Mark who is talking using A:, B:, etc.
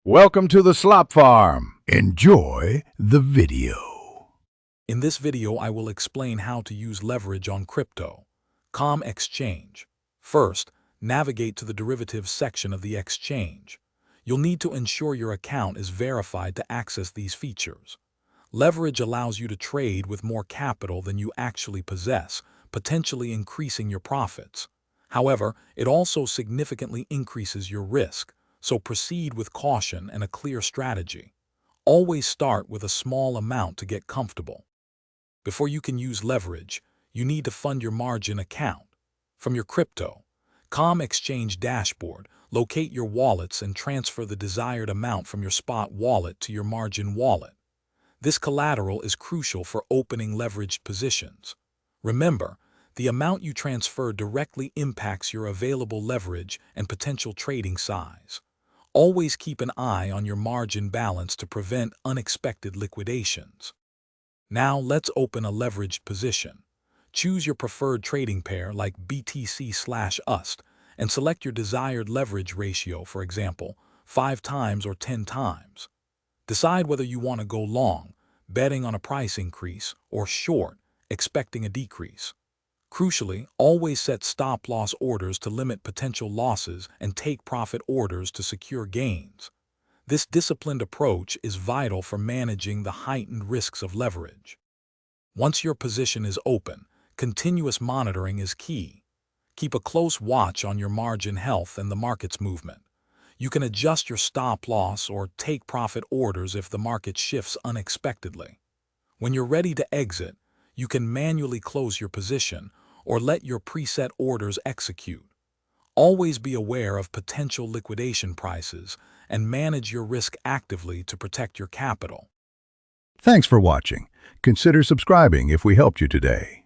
A: Welcome to the Slop Farm. Enjoy the video.
B: In this video, I will explain how to use leverage on crypto. Exchange. First, navigate to the derivatives section of the exchange. You'll need to ensure your account is verified to access these features. Leverage allows you to trade with more capital than you actually possess, potentially increasing your profits. However, it also significantly increases your risk, so proceed with caution and a clear strategy. Always start with a small amount to get comfortable. Before you can use leverage, you need to fund your margin account. From your crypto exchange dashboard, locate your wallets and transfer the desired amount from your spot wallet to your margin wallet. This collateral is crucial for opening leveraged positions. Remember, the amount you transfer directly impacts your available leverage and potential trading size. Always keep an eye on your margin balance to prevent unexpected liquidations. Now let's open a leveraged position. Choose your preferred trading pair like BTC/USD and select your desired leverage ratio, for example, 5 times or 10 times. Decide whether you want to go long, betting on a price increase, or short, expecting a decrease. Crucially, always set stop-loss orders to limit potential losses and take profit orders to secure gains. This disciplined approach is vital for managing the heightened risks of leverage. Once your position is open, continuous monitoring is key. Keep a close watch on your margin health and the market's movement. You can adjust your stop-loss or take profit orders if the market shifts unexpectedly. When you're ready to exit, you can manually close your position or let your preset orders execute. Always be aware of potential liquidation prices and manage your risk actively to protect your capital.
A: Thanks for watching. Consider subscribing if we helped you today.